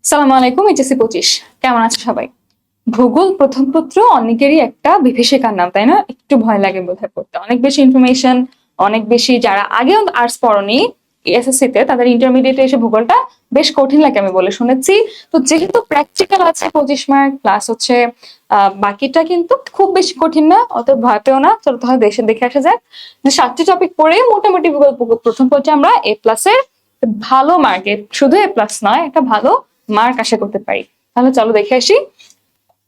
সালাম আলাইকুম। এইচএসসি 25 কেমন আছে সবাই? ভূগোল প্রথম পত্র অনেকেরই একটা বিভীষিকার নাম, তাই না? একটু ভয় লাগে বোধহয় পড়তে, অনেক বেশি ইনফরমেশন, অনেক বেশি। যারা আগেও আর্টস পড়নি এসএসসি তে, তাদের ইন্টারমিডিয়েটে এসে ভূগোলটা বেশ কঠিন লাগে আমি বলে শুনেছি। তো যেহেতু প্র্যাকটিক্যাল আছে 25 মার্ক প্লাস হচ্ছে বাকিটা কিন্তু খুব বেশি কঠিন না, অত ভয় পেও না। চলো তাহলে দেশে দেখে আসা যাক যে 7টি টপিক পড়ে মোটামুটি ভূগোল প্রথম পর্যায়ে আমরা A+-এর ভালো মার্কে, শুধু A+ নয়, একটা ভালো মার্ক আশা করতে পারি। তাহলে চলো দেখে আসি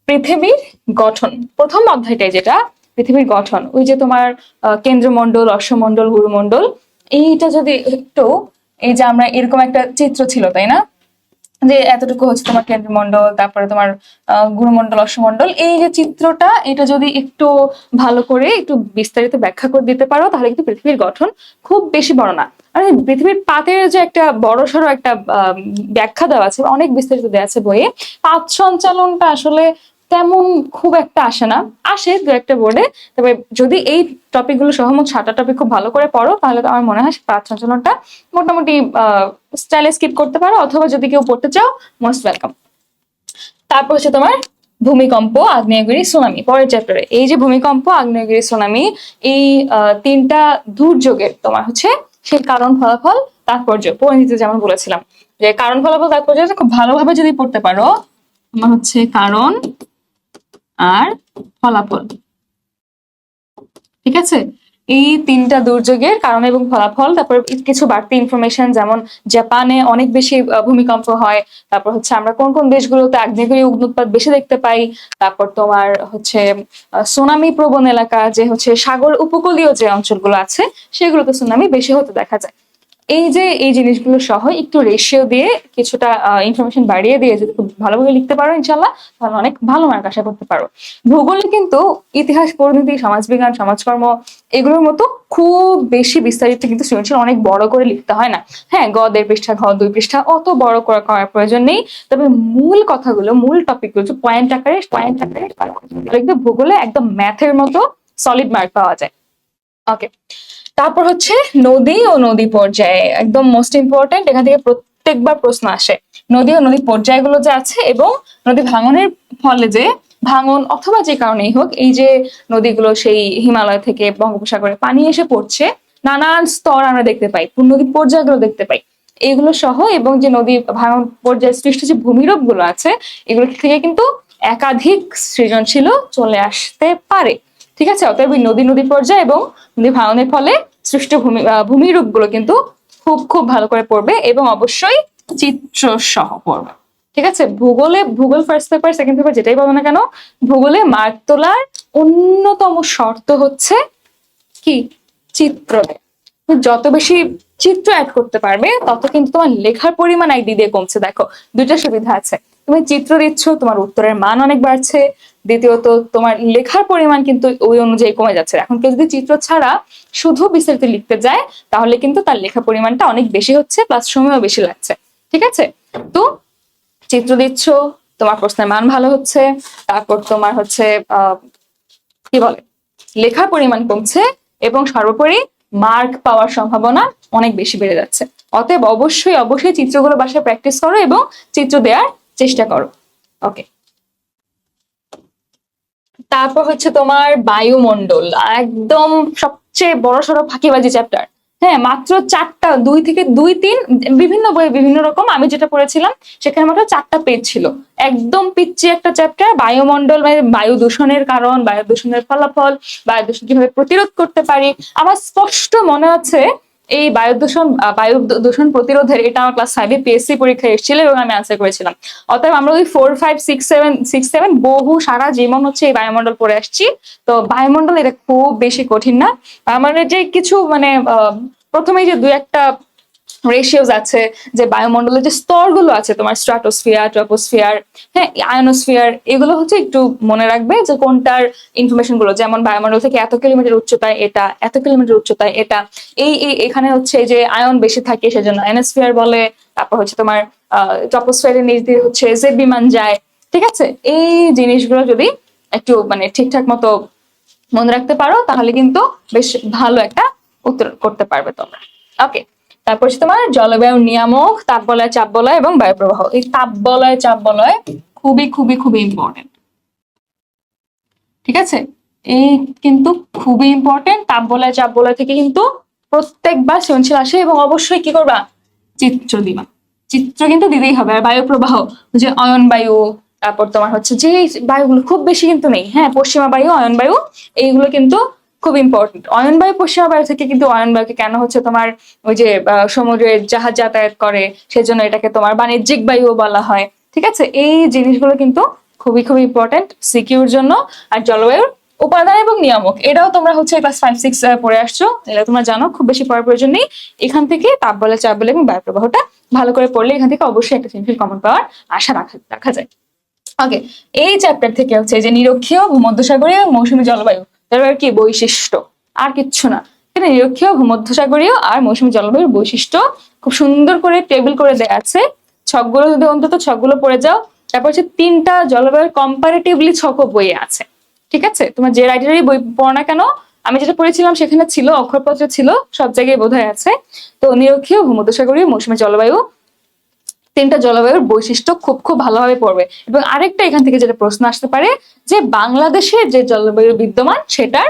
পৃথিবীর গঠন। প্রথম অধ্যায়টাই যেটা পৃথিবীর গঠন, ওই যে তোমার কেন্দ্রমণ্ডল, অশ্বমণ্ডল, গুরুমণ্ডল, এইটা যদি একটু, এই যে আমরা এরকম একটা চিত্র ছিল তাই না, যে এতটুকু হচ্ছে তোমার কেন্দ্রমণ্ডল, তারপরে তোমার গুরুমণ্ডল, অশ্বমণ্ডল, এই যে চিত্রটা, এটা যদি একটু ভালো করে একটু বিস্তারিত ব্যাখ্যা করে দিতে পারো তাহলে কিন্তু পৃথিবীর গঠন খুব বেশি বড় না। আর পৃথিবীর পাতের যে একটা বড় সড়ো একটা ব্যাখ্যা দেওয়া আছে, অনেক বিস্তারিত দেওয়া আছে বইয়ে। পাত সঞ্চালনটা আসলে তেমন খুব একটা আসে না, আসে দু একটা বোর্ডে। তবে যদি এই টপিক গুলো সহ মোট 7টা টপিক খুব ভালো করে পড়ো তাহলে তো আমার মনে হয় পাত সঞ্চালনটা মোটামুটি স্টাইলে স্কিপ করতে পারো, অথবা যদি কেউ পড়তে চাও মোস্ট ওয়েলকাম। তারপর হচ্ছে তোমার ভূমিকম্প, আগ্নেয়গিরি, সুনামি পরের চ্যাপ্টারে। এই যে ভূমিকম্প, আগ্নেয়গিরি, সুনামি, এই তিনটা দুর্যোগের তোমার হচ্ছে সেই কারণ, ফলাফল, তাৎপর্য পরিণতি, যেমন বলেছিলাম যে কারণ, ফলাফল, তাৎপর্য খুব ভালোভাবে যদি পড়তে পারো, তোমার হচ্ছে কারণ আর ফলাফল, ঠিক আছে? এই তিনটা দুর্যোগের কারণ এবং ফলাফল, তারপর কিছু বাড়তি ইনফরমেশন, যেমন জাপানে অনেক বেশি ভূমিকম্প হয়, তারপর হচ্ছে আমরা কোন কোন দেশগুলোতে আগ্নেয়গিরি অগ্নুৎপাত বেশি দেখতে পাই, তারপর তোমার হচ্ছে সুনামি প্রবণ এলাকা, যে হচ্ছে সাগর উপকূলীয় যে অঞ্চলগুলো আছে সেগুলোতে সুনামি বেশি হতে দেখা যায়। এই যে এই জিনিসগুলো সহ একটু রেশিও দিয়ে কিছুটা ইনফরমেশন বাড়িয়ে দিয়ে যদি খুব ভালোভাবে লিখতে পারো ইনশাল্লাহ, তাহলে অনেক ভালো মার্ক আশা করতে পারো। ভূগোলে কিন্তু ইতিহাস, পরিণতি, সমাজবিজ্ঞান, সমাজকর্ম এগুলোর মতো খুব বেশি বিস্তারিত কিন্তু সৃজনশীল অনেক বড় করে লিখতে হয় না। হ্যাঁ, গ 1.5 পৃষ্ঠা, ঘ 2 পৃষ্ঠা, অত বড় করে করার প্রয়োজন নেই। তবে মূল কথাগুলো, মূল টপিকগুলো পয়েন্ট আকারে লিখতে ভূগোলে একদম ম্যাথের মতো সলিড মার্ক পাওয়া যায়। ওকে, তারপর হচ্ছে নদী ও নদী পর্যায়ে, একদম মোস্ট ইম্পর্টেন্ট, এখান থেকে প্রত্যেকবার প্রশ্ন আসে। নদী ও নদী পর্যায়গুলো যে আছে এবং নদী ভাঙনের ফলে যে ভাঙন অথবা যে কারণেই হোক, এই যে নদীগুলো সেই হিমালয় থেকে বঙ্গোপসাগরে পানি এসে পড়ছে, নানান স্তর আমরা দেখতে পাই, নদী পর্যায়গুলো দেখতে পাই, এগুলো সহ, এবং যে নদী ভাঙন পর্যায়ে সৃষ্ট যে ভূমিরূপ গুলো আছে, এগুলো থেকে কিন্তু একাধিক সৃজনশীল চলে আসতে পারে। ঠিক আছে, অতএব নদী নদী পর্যায় এবং নদী ভাঙনের ফলে সৃষ্ট ভূমিরূপ গুলো কিন্তু খুব খুব ভালো করে পড়বে, এবং অবশ্যই চিত্র সহ পড়বে। ঠিক আছে, ভূগোল ফার্স্ট পেপার, সেকেন্ড পেপার যেটাই বলো না কেন, ভূগোলে মার্ক তোলার অন্যতম শর্ত হচ্ছে কি? চিত্র। যত বেশি চিত্র অ্যাড করতে পারবে তত কিন্তু তোমার লেখার পরিমাণ একদিক দিয়ে কমছে। দেখো, দুইটা সুবিধা আছে, তুমি চিত্র দিচ্ছ, তোমার উত্তরের মান অনেক বাড়ছে, দ্বিতীয়ত তোমার লেখার পরিমাণ কিন্তু ওই অনুযায়ী কমে যাচ্ছে। এখন কেউ যদি চিত্র ছাড়া শুধু বিস্তারিত লিখতে যায় তাহলে কিন্তু তার লেখা পরিমাণটা অনেক বেশি হচ্ছে, প্লাস সময়ও বেশি লাগছে। ঠিক আছে, তো চিত্র দিচ্ছ, তোমার প্রশ্নের মান ভালো হচ্ছে, তারপর তোমার হচ্ছে কি বলে, লেখার পরিমাণ কমছে, এবং সর্বোপরি মার্ক পাওয়ার সম্ভাবনা অনেক বেশি বেড়ে যাচ্ছে। অতএব অবশ্যই অবশ্যই চিত্রগুলো বাসায় প্র্যাকটিস করো এবং চিত্র দেওয়ার চেষ্টা করো। ওকে, তারপর হচ্ছে তোমার বায়ুমণ্ডল, একদম সবচেয়ে বড়সড় ফাঁকিবাজি চ্যাপ্টার। হ্যাঁ, মাত্র 4টা, 2 থেকে 2-3, বিভিন্ন বইয়ে বিভিন্ন রকম, আমি যেটা পড়েছিলাম সেখানে মাত্র 4টা পেজ ছিল। একদম পিচ্ছি একটা চ্যাপ্টার, বায়ুমণ্ডল, মানে বায়ু দূষণের কারণ, বায়ু দূষণের ফলাফল, বায়ু দূষণ কিভাবে প্রতিরোধ করতে পারি। আমার স্পষ্ট মনে আছে এই বায়ু দূষণ প্রতিরোধের, এটা আমার ক্লাস 5-এ পিএসসি পরীক্ষায় এসেছিল এবং আমি আনসার করেছিলাম। অতএব আমরা ওই 4, 5, 6, 7 বহু সারা জীবন হচ্ছে এই বায়ুমণ্ডল পড়ে আসছি। তো বায়ুমণ্ডল এটা খুব বেশি কঠিন না। আমাদের যে কিছু মানে প্রথমেই যে 2-1টা রেশিওস আছে, যে বায়ুমণ্ডলের যে স্তরগুলো আছে, তোমার স্ট্রাটোস্ফিয়ার, ট্রপোস্ফিয়ার, হ্যাঁ, আয়নোস্ফিয়ার, এগুলো হচ্ছে একটু মনে রাখবে যে কোনটার ইনফরমেশন গুলো, যেমন বায়ুমণ্ডল থেকে এত কিলোমিটার উচ্চতায় এটা, এত কিলোমিটার উচ্চতায় এটা, এই এখানে হচ্ছে যে আয়ন বেশি থাকে সেজন্য আয়নোস্ফিয়ার বলে। তারপর হচ্ছে তোমার ট্রপোস্ফিয়ারের নিচ দিয়ে হচ্ছে জেট বিমান যায়। ঠিক আছে, এই জিনিসগুলো যদি একটু মানে ঠিকঠাক মতো মনে রাখতে পারো তাহলে কিন্তু বেশ ভালো একটা উত্তর করতে পারবে তোমরা। ওকে, তারপর হচ্ছে তোমার জলবায়ু নিয়ামক, তাপ বলয়, চাপ বলয় এবং বায়ু প্রবাহ। এই তাপ বলয়, চাপ বলয় খুবই খুবই খুবই ইম্পর্টেন্ট, ঠিক আছে? এই কিন্তু খুবই ইম্পর্টেন্ট। তাপ বলয়, চাপ বলয় থেকে কিন্তু প্রত্যেকবার সৃজনশীল আসে, এবং অবশ্যই কি করবা, চিত্র দিবা। চিত্র কিন্তু দিতেই হবে। আর বায়ু প্রবাহ, যে অয়ন বায়ু, তারপর তোমার হচ্ছে যে বায়ুগুলো খুব বেশি কিন্তু নেই, হ্যাঁ, পশ্চিমা বায়ু, অয়ন বায়ু, এইগুলো কিন্তু খুব ইম্পর্টেন্ট। অয়ন বায়ু, পশ্চিমা বায়ু থেকে কিন্তু অয়ন বায়ুকে কেন হচ্ছে তোমার ওই যে সমুদ্রে জাহাজ যাতায়াত করে, সেজন্য এটাকে তোমার বাণিজ্যিক বায়ু বলা হয়, ঠিক আছে? এই জিনিসগুলো কিন্তু খুবই খুবই ইম্পর্টেন্ট সিকিউর জন্য। আর জলবায়ুর উপাদান এবং নিয়ামক, এটাও তোমরা হচ্ছে ক্লাস 5-6 পড়ে আসছো, এটা তোমরা জানো, খুব বেশি পড়ার প্রয়োজন নেই। এখান থেকে তাপ বলয়, চাপ বলয় এবং বায়ু প্রবাহটা ভালো করে পড়লে এখান থেকে অবশ্যই একটা সৃজনশীল কমন পাওয়ার আশা রাখা যায়। ওকে, এই চ্যাপ্টার থেকে হচ্ছে যে নিরক্ষীয়, ভূমধ্যসাগরীয়, মৌসুমী জলবায়ু, জলবায়ুর কি বৈশিষ্ট্য, আর কিচ্ছু না। এখানে নিরক্ষীয়, ভূমধ্যসাগরীয় আর মৌসুমী জলবায়ুর বৈশিষ্ট্য খুব সুন্দর করে টেবিল করে দেয়া আছে। ছকগুলো যদি অন্তত ছকগুলো পড়ে যাও, তারপর হচ্ছে 3টা জলবায়ুর কম্পারেটিভলি ছকও বইয়ে আছে, ঠিক আছে? তোমার যে রাইটারই বই পড়ো না কেন, আমি যেটা পড়েছিলাম সেখানে ছিল, অক্ষরপত্রে ছিল, সব জায়গায় বোধহয় আছে। তো নিরক্ষীয়, ভূমধ্যসাগরীয়, মৌসুমী জলবায়ু, 3টা জলবায়ুর বৈশিষ্ট্য খুব খুব ভালোভাবে পড়বে। এবং আরেকটা এখান থেকে যেটা প্রশ্ন আসতে পারে, যে বাংলাদেশে যে জলবায়ু বিদ্যমান সেটার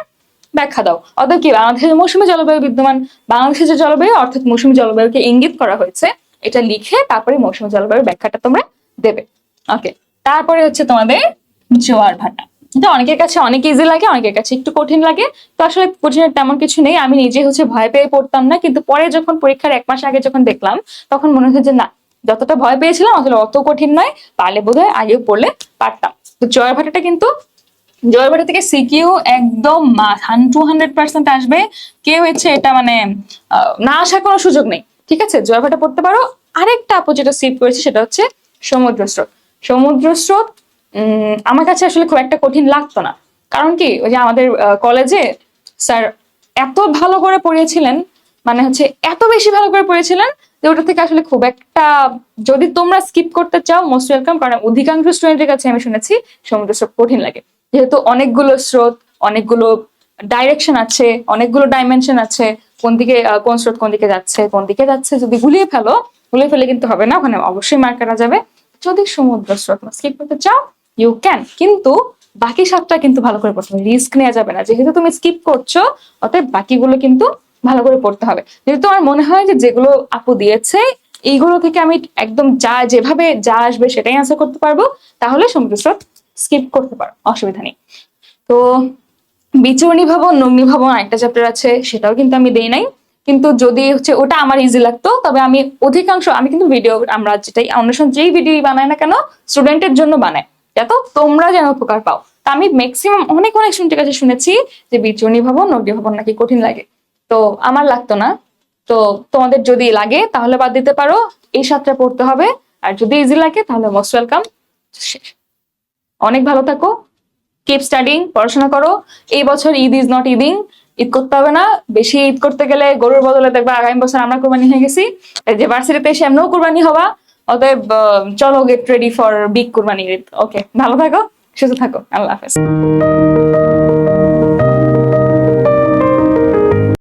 ব্যাখ্যা দাও। অর্থাৎ কি, বাংলাদেশের মৌসুমী জলবায়ু বিদ্যমান, বাংলাদেশের যে জলবায়ু অর্থাৎ মৌসুমী জলবায়ুকে ইঙ্গিত করা হয়েছে, এটা লিখে তারপরে মৌসুমী জলবায়ুর ব্যাখ্যাটা তোমরা দেবে। ওকে, তারপরে হচ্ছে তোমাদের জোয়ার ভাটা। এটা অনেকের কাছে অনেক ইজি লাগে, অনেকের কাছে একটু কঠিন লাগে। তো আসলে কঠিনের তেমন কিছু নেই, আমি নিজে হচ্ছে ভয় পেয়ে পড়তাম না, কিন্তু পরে যখন পরীক্ষার 1 মাস আগে যখন দেখলাম, তখন মনে হচ্ছে যে না, যতটা ভয় পেয়েছিলাম আসলে অত কঠিন নয়, পারলে বোধহয় আগেও পড়লে পারতাম। তো জোয়ার ভাটাটা কিন্তু, জোয়ার ভাটা থেকে সিকিউ একদম 200% আসবে। কেউ হচ্ছে এটা মানে না আসার কোনো সুযোগ নেই, ঠিক আছে? জোয়ার ভাটা পড়তে পারো। আরেকটা আপু যেটা সিভ করেছে সেটা হচ্ছে সমুদ্র স্রোত। সমুদ্র স্রোত আমার কাছে আসলে খুব একটা কঠিন লাগতো না, কারণ কি, ওই যে আমাদের কলেজে স্যার এত ভালো করে পড়িয়েছিলেন, মানে হচ্ছে এত বেশি ভালো করে পড়িয়েছিলেন, যে ওটা থেকে আসলে খুব একটা, যদি তোমরা স্কিপ করতে চাও মোস্ট ওয়েলকাম, কারণ অধিকাংশ স্টুডেন্টের কাছে আমি শুনেছি সমুদ্র স্রোত কঠিন লাগে, যেহেতু অনেকগুলো স্রোত, অনেকগুলো ডাইরেকশন আছে, অনেকগুলো ডাইমেনশন আছে, কোন দিকে কোন স্রোত কোন দিকে যাচ্ছে, কোন দিকে যাচ্ছে, যদি গুলিয়ে ফেলো, গুলিয়ে ফেলে কিন্তু হবে না, ওখানে অবশ্যই মার্ক কাটা যাবে। যদি সমুদ্র স্রোত স্কিপ করতে চাও ইউ ক্যান, কিন্তু বাকি 7টা কিন্তু ভালো করে পড়তে হবে, রিস্ক নেওয়া যাবে না, যেহেতু তুমি স্কিপ করছো, অতএব বাকিগুলো কিন্তু ভালো করে পড়তে হবে। যদি তোমার মনে হয় যে যেগুলো আপু দিয়েছে এইগুলো থেকে আমি একদম যা যেভাবে যা আসবে সেটাই আনসার করতে পারবো, তাহলে সমুদ্র স্রোত স্কিপ করতে পারো, অসুবিধা নেই। তো বিচূর্ণী ভবন, নগ্নী ভবন একটা চ্যাপ্টার আছে, সেটাও কিন্তু আমি দেই নাই, কিন্তু যদি হচ্ছে ওটা আমার ইজি লাগতো, তবে আমি অধিকাংশ, আমি কিন্তু ভিডিও, আমরা যেটাই অন্বেষণ যেই ভিডিও বানাই না কেন স্টুডেন্টের জন্য বানাই, যাতে তোমরা যেন উপকার পাও। তা আমি ম্যাক্সিমাম অনেক অনেক স্টুডেন্টের কাছে শুনেছি যে বিচূর্ণী ভবন, নগ্নী ভবন নাকি কঠিন লাগে, তো আমার লাগতো না। তো তোমাদের যদি লাগে তাহলে বাদ দিতে পারো, এই 7টা পড়তে হবে, আর যদি ইজি লাগে তাহলে মোস্ট ওয়েলকাম। অনেক ভালো থাকো, কিপ স্টাডিং, পড়াশোনা করো। এই বছর ঈদ ইজ নট ইদিং, ঈদ করতে হবে না বেশি, ঈদ করতে গেলে গরুর বদলে দেখবা আগামী বছর আমরা কোরবানি হয়ে গেছি, যে ভার্সিটিতে এসে এমনও কোরবানি হবা। অতএব চলো গেট রেডি ফর বিগ কোরবানি ঈদ। ওকে, ভালো থাকো, সুস্থ থাকো, আল্লাহ হাফেজ।